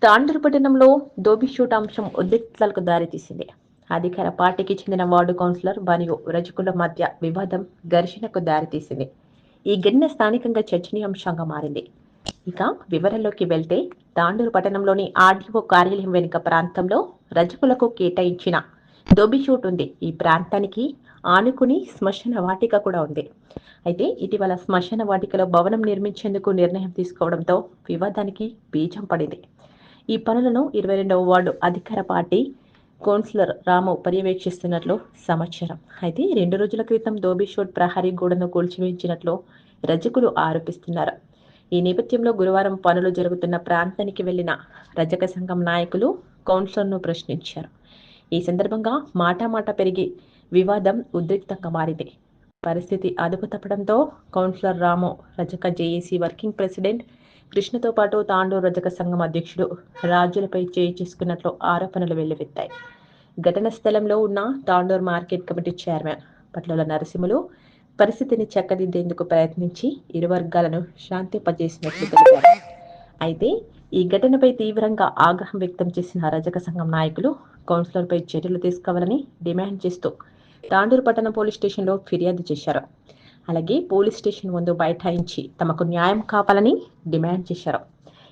తాండూరు పట్టణంలో దోబిషూట్ అంశం ఉద్రిక్తతలకు దారితీసింది. అధికార పార్టీకి చెందిన వార్డు కౌన్సిలర్ మరియు రజకుల మధ్య వివాదం ఘర్షణకు దారితీసింది. ఈ ఘటన స్థానికంగా చర్చనీయాంశంగా మారింది. ఇక వివరాల్లోకి వెళ్తే, తాండూరు పట్టణంలోని ఆర్డీఓ కార్యాలయం వెనుక ప్రాంతంలో రజకులకు కేటాయించిన దోబిషూట్ ఉంది. ఈ ప్రాంతానికి ఆనుకుని శ్మశాన వాటిక కూడా ఉంది. అయితే ఇటీవల శ్మశాన వాటికలో భవనం నిర్మించేందుకు నిర్ణయం తీసుకోవడంతో వివాదానికి బీజం పడింది. ఈ పనులను 22వ వార్డు అధికార పార్టీ కౌన్సిలర్ రాము పర్యవేక్షిస్తున్నట్లు సమాచారం. అయితే 2 రోజుల క్రితం దోబిషోట్ ప్రహరీ గోడను కూల్చివేయించినట్లు రజకులు ఆరోపిస్తున్నారు. ఈ నేపథ్యంలో గురువారం పనులు జరుగుతున్న ప్రాంతానికి వెళ్లిన రజక సంఘం నాయకులు కౌన్సిలర్ను ప్రశ్నించారు. ఈ సందర్భంగా మాటామాట పెరిగి వివాదం ఉద్రిక్తంగా మారింది. పరిస్థితి అదుపు తప్పడంతో కౌన్సిలర్ రాము, రజక జేఏసీ వర్కింగ్ ప్రెసిడెంట్ కృష్ణతో పాటు తాండూరు రజక సంఘం అధ్యక్షుడు రాజులపై చేయి చేసుకున్నట్లు ఆరోపణలు వెల్లువెత్తాయి. ఘటన స్థలంలో ఉన్న తాండూరు మార్కెట్ కమిటీ చైర్మన్ పట్ల నరసింహులు పరిస్థితిని చక్కదిద్దేందుకు ప్రయత్నించి ఇరు వర్గాలను శాంతింపజేసినట్లు తెలిపారు. అయితే ఈ ఘటనపై తీవ్రంగా ఆగ్రహం వ్యక్తం చేసిన రజక సంఘం నాయకులు కౌన్సిలర్పై చర్యలు తీసుకోవాలని డిమాండ్ చేస్తూ తాండూరు పట్టణ పోలీస్ స్టేషన్లో ఫిర్యాదు చేశారు. అలాగే పోలీస్ స్టేషన్ ముందు బైఠాయించి తమకు న్యాయం కావాలని డిమాండ్ చేశారు.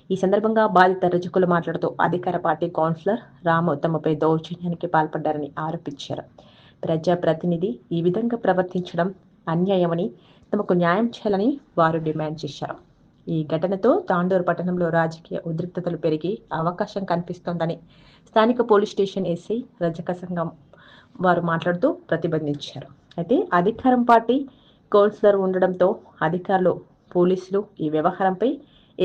ఈ సందర్భంగా బాధిత రజకులు మాట్లాడుతూ అధికార పార్టీ కౌన్సిలర్ రాము తమపై దౌర్జన్యానికి పాల్పడ్డారని ఆరోపించారు. ప్రజాప్రతినిధి ఈ విధంగా ప్రవర్తించడం అన్యాయమని, తమకు న్యాయం చేయాలని వారు డిమాండ్ చేశారు. ఈ ఘటనతో తాండూరు పట్టణంలో రాజకీయ ఉద్రిక్తతలు పెరిగి అవకాశం కనిపిస్తోందని స్థానిక పోలీస్ స్టేషన్ ఎస్ఐ రజక సంఘం వారు మాట్లాడుతూ ప్రతిబంధించారు. అయితే అధికారం పార్టీ కౌన్సిలర్ ఉండడంతో అధికారులు, పోలీసులు ఈ వ్యవహారంపై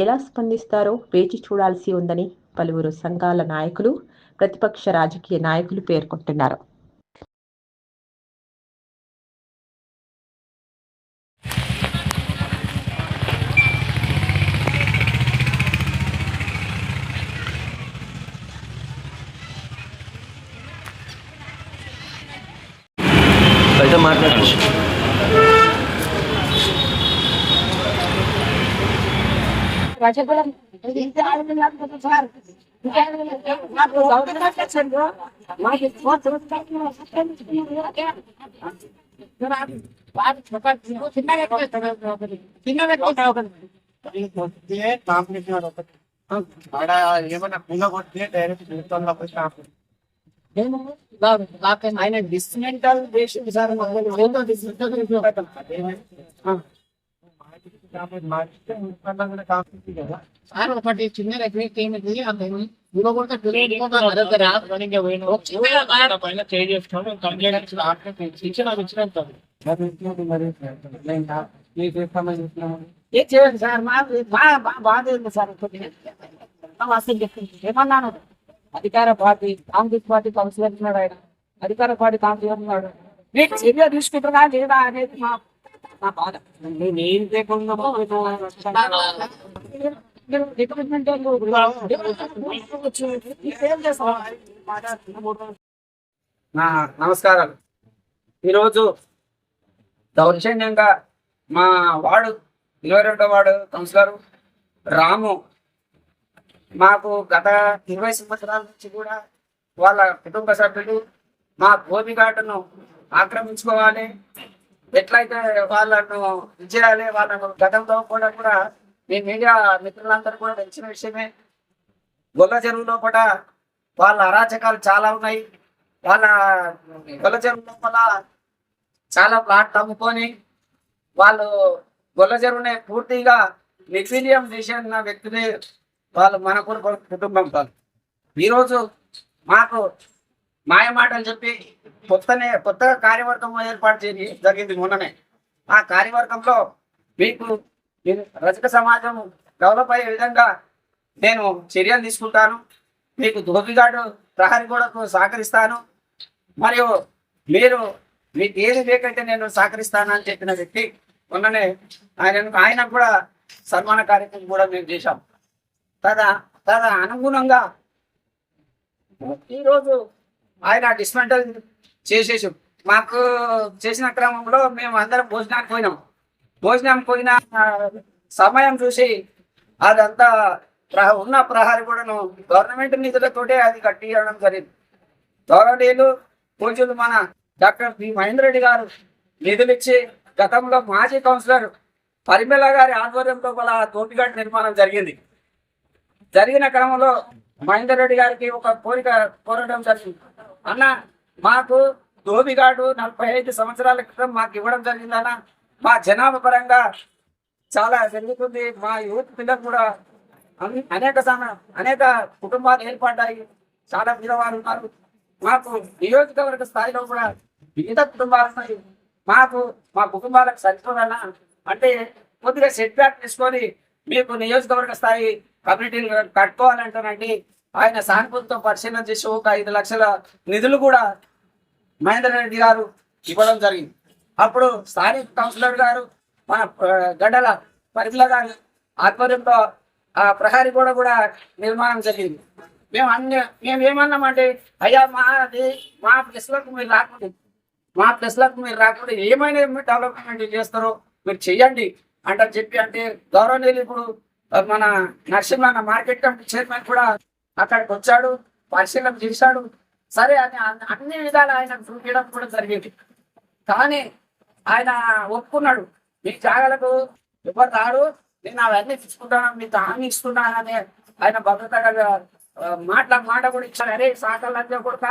ఎలా స్పందిస్తారో వేచి చూడాల్సి ఉందని పలువురు సంఘాల నాయకులు, ప్రతిపక్ష రాజకీయ నాయకులు పేర్కొంటున్నారు. బయట మాట్లాడచ్చు. రజకులం ఏమన్నా పుల్ల కొట్టితే డైరెక్ట్ జీవితంలోకి స్టాప్ ఆయన డిస్మెంటల్ చేసి సార్ ఒకటి చిన్న టెక్నిక్ ఏమిటి చేయండి సార్ బాధ సార్ ఏమన్నాను. అధికార పార్టీ కాంగ్రెస్ పార్టీ కౌన్సిలర్ ఉన్నాడు, ఆయన అధికార పార్టీ కౌన్సిలర్ ఉన్నాడు. మీకు చర్య తీసుకుంటున్నా లేదా అనేది మా బాధ. నమస్కారాలు. ఈరోజు దౌర్జన్యంగా మా వార్డు 22వ వార్డు కౌన్సిలర్ రాము మాకు గత 20 సంవత్సరాల నుంచి కూడా వాళ్ళ కుటుంబ సభ్యులు మా భూమిఘాటును ఆక్రమించుకోవాలి, ఎట్లయితే వాళ్ళను ఇచ్చేయాలి. వాళ్ళను గతంలో కూడా మీ మీడియా మిత్రులందరూ కూడా తెలిసిన విషయమే. గొల్ల చెరువులో కూడా వాళ్ళ అరాచకాలు చాలా ఉన్నాయి. వాళ్ళ గొల్ల చెరువు లోపల చాలా ప్లాట్లు అమ్ముకొని వాళ్ళు గొల్ల చెరువునే పూర్తిగా నిర్వీర్యం చేసిన వ్యక్తులే వాళ్ళు. మన కుటుంబం వాళ్ళు ఈరోజు మాకు మాయ మాటలు చెప్పి కొత్తగా కార్యవర్గం ఏర్పాటు చేసి జరిగింది మొన్ననే. ఆ కార్యవర్గంలో మీకు రజక సమాజం డెవలప్ అయ్యే విధంగా నేను చర్యలు తీసుకుంటాను, మీకు దోపిగాడు ప్రహరీ గోడకు సహకరిస్తాను, మరియు మీకు ఏది లేకైతే నేను సహకరిస్తానని చెప్పిన వ్యక్తి మొన్ననే ఆయన కూడా సన్మాన కార్యక్రమం కూడా మేము చేశాం. తద అనుగుణంగా ఈరోజు ఆయన డిస్మెంటల్ చేసేసి మాకు చేసిన క్రమంలో మేము అందరం భోజనం పోయిన సమయం చూసి అదంతా ఉన్న ప్రహారీ కూడాను గవర్నమెంట్ నిధులతోటే అది కట్టియడం జరిగింది. గౌరవనీయులు పూజ్యులు మన డాక్టర్ పి మహేందర్ రెడ్డి గారు నిధులు ఇచ్చి గతంలో మాజీ కౌన్సిలర్ పరిమళ గారి ఆధ్వర్యంలో గల తోపిఘాట్ నిర్మాణం జరిగిన క్రమంలో మహేందర్ రెడ్డి గారికి ఒక కోరడం జరిగింది. అన్న మాకు తోపిఘాటు 45 సంవత్సరాల క్రితం మాకు ఇవ్వడం జరిగిందన్న. మా జనాభా పరంగా చాలా జరుగుతుంది. మా యూత్ పిల్లలు కూడా అనేక కుటుంబాలు ఏర్పడ్డాయి. చాలా పేదవారు ఉన్నారు. మాకు నియోజకవర్గ స్థాయిలో కూడా వివిధ కుటుంబాలు ఉన్నాయి. మా కుటుంబాలకు సరిపోదన్నా అంటే కొద్దిగా సెట్ బ్యాక్ తీసుకొని మీకు నియోజకవర్గ స్థాయి కమ్యూనిటీలు కట్టుకోవాలంటానండి. ఆయన సానుభూతితో పరిశీలన చేసి ఒక 5 లక్షల నిధులు కూడా మహేందర్ రెడ్డి గారు ఇవ్వడం జరిగింది. అప్పుడు స్థానిక కౌన్సిలర్ గారు మన గడ్డల పరిమళ గారు ఆధ్వర్యంలో ఆ ప్రహారీ కూడా నిర్మాణం జరిగింది. మేము ఏమన్నామంటే అయ్యా మా ప్లేస్లకు మీరు రాకుండా ఏమైనా డెవలప్మెంట్ చేస్తారో మీరు చెయ్యండి అంటారు చెప్పి అంటే గౌరవనీయులు ఇప్పుడు మన నరసింహ మార్కెట్ కమిటీ చైర్మన్ కూడా అక్కడికి వచ్చాడు, పరిశీలన చేశాడు. సరే అని అన్ని విధాలు ఆయన చూపించడం కూడా జరిగింది. కానీ ఆయన ఒప్పుకున్నాడు, మీ జాగాలకు ఎవరు రాడు, నేను అవన్నీ తీసుకుంటాను, మీకు హామీ ఇస్తున్నానని ఆయన భద్రతగా మాట కూడా ఇచ్చాడు. అరే సాకలు అని కొడుక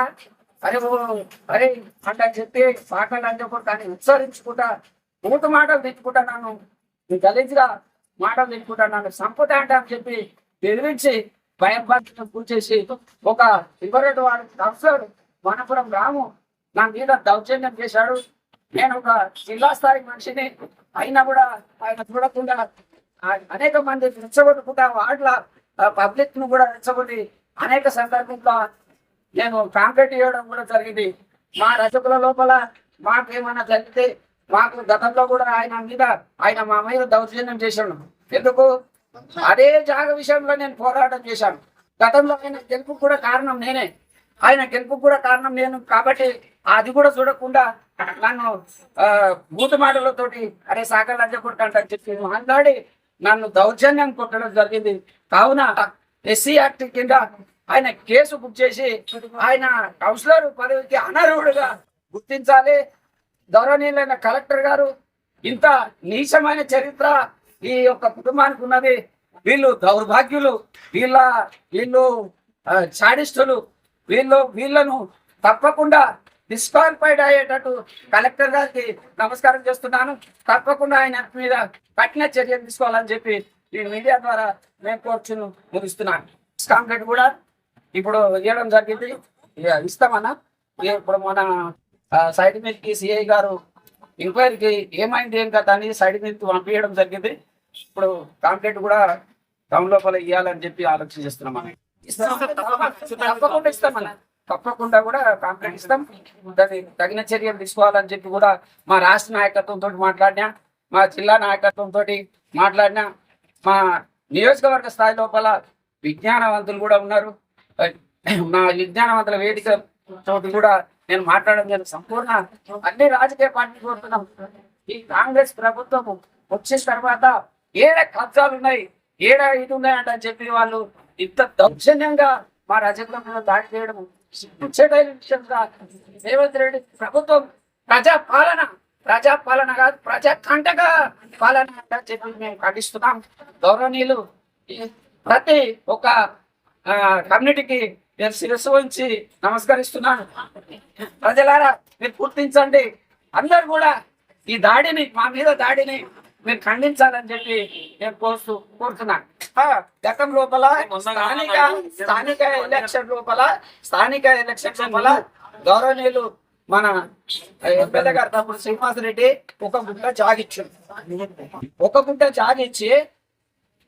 అరే అంటే చెప్పి సాకలు అని కొడుక అని ఉత్సరించుకుంటా మూట మాటలు తెచ్చుకుంటా నన్ను గలీజ్గా మాటలు తెచ్చుకుంటా నన్ను సంపుతా అంటే అని చెప్పి బెదిరించి భయభ్రాంతులను కూర్చేసి ఒక ఇవ్వరటి వాడు కౌన్సిలర్ వనపురం రాము నా మీద దౌర్జన్యం చేశాడు. నేను ఒక జిల్లా స్థాయి మనిషిని అయినా కూడా ఆయన చూడకుండా అనేక మంది రెచ్చగొట్టుకుంటా వార్డుల పబ్లిక్ ను కూడా రెచ్చగొట్టి అనేక సందర్భంలో నేను కాంప్లైంట్ ఇవ్వడం కూడా జరిగింది. మా రచకుల లోపల మాకేమైనా జరిగితే మాకు గతంలో కూడా ఆయన మా మీద దౌర్జన్యం చేశాడు. ఎందుకు అదే జాగ విషయంలో నేను పోరాటం చేశాను. గతంలో ఆయన గెలుపు కూడా కారణం నేను కాబట్టి అది కూడా చూడకుండా నన్ను బూతు మాటలతోటి అరే సాకర్ లంచకొట్టంట చెప్పి మాట్లాడి నన్ను దౌర్జన్యం కొట్టడం జరిగింది. కావున ఎస్సీ యాక్ట్ కింద ఆయన కేసు బుక్ చేసి ఆయన కౌన్సిలర్ పదవికి అనర్హుడుగా గుర్తించాలి. గౌరవనీయులైన కలెక్టర్ గారు ఇంత నీచమైన చరిత్ర ఈ యొక్క కుటుంబానికి ఉన్నది. వీళ్ళు దౌర్భాగ్యులు, వీళ్ళు సాడిస్టులు, వీళ్ళను తప్పకుండా డిస్క్వాలిఫైడ్ అయ్యేటట్టు కలెక్టర్ గారికి నమస్కారం చేస్తున్నాను. తప్పకుండా ఆయన మీద కఠిన చర్యలు తీసుకోవాలని చెప్పి ఈ మీడియా ద్వారా నేను కోర్చును ముగిస్తున్నాను. కాంప్లైంట్ కూడా ఇప్పుడు ఇవ్వడం జరిగింది, ఇస్తామన్నా. ఇప్పుడు మన సైడ్ మీదకి సిఐ గారు ఎంక్వైరీకి ఏమైంది ఏం కదా అని సైడ్ మీదకి పంపించడం జరిగింది. ఇప్పుడు కాంప్లైంట్ కూడా టౌన్ లోపల ఇవ్వాలని చెప్పి ఆలోచన చేస్తున్నాం. తప్పకుండా ఇస్తామన్నా, తప్పకుండా కూడా కాంప్లైంట్ ఇస్తాం. దాన్ని తగిన చర్యలు తీసుకోవాలని చెప్పి కూడా మా రాష్ట్ర నాయకత్వంతో మాట్లాడినా, మా జిల్లా నాయకత్వంతో మాట్లాడినా, మా నియోజకవర్గ స్థాయి లోపల విజ్ఞానవంతులు కూడా ఉన్నారు. మా విజ్ఞానవంతుల వేదిక తోటి కూడా నేను మాట్లాడడం సంపూర్ణ అన్ని రాజకీయ పార్టీలు కోరుతున్నాం. ఈ కాంగ్రెస్ ప్రభుత్వం వచ్చిన తర్వాత ఏడ కబ్జాలు ఉన్నాయి, ఏడ ఇది ఉన్నాయంటని చెప్పి వాళ్ళు ఇంత దౌర్జన్యంగా మా రాజకీయంలో దాడి చేయడం విషయంగా రేవంత్ రెడ్డి ప్రభుత్వం ప్రజాపాలన కాదు ప్రజాకంటక పాలన అని చెప్పి మేము ఖండిస్తున్నాం. గౌరవనీయులు ప్రతి ఒక్క కమ్యూనిటీకి నేను శిరస్సు ఉంచి నమస్కరిస్తున్నాను. ప్రజలారా మీరు గుర్తించండి, అందరు కూడా ఈ దాడిని మా మీద దాడిని మీరు ఖండించాలని చెప్పి నేను కోరుతున్నాను. గతం లోపల స్థానిక ఎలక్షన్ లోపల గౌరవనీయులు మన ఎమ్మెల్యే గారు తమ్ముడు శ్రీనివాసరెడ్డి ఒక గుంట జాగిచ్చి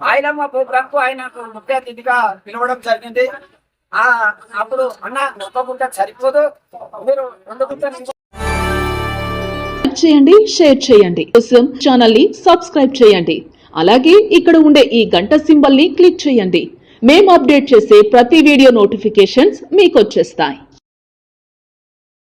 ఆయనమ్మ ప్రోగ్రామ్ కు ఆయన ముఖ్య అతిథిగా పిలవడం జరిగింది. అప్పుడు అన్న ఒక గుంట సరిపోదు, మీరు 2 గుంటలు చేయండి, షేర్ చేయండి, కోసం ఛానల్ ని సబ్స్క్రైబ్ చేయండి. అలాగే ఇక్కడ ఉండే ఈ గంట సింబల్ ని క్లిక్ చేయండి. మేము అప్డేట్ చేసే ప్రతి వీడియో నోటిఫికేషన్స్ మీకు వచ్చేస్తాయి.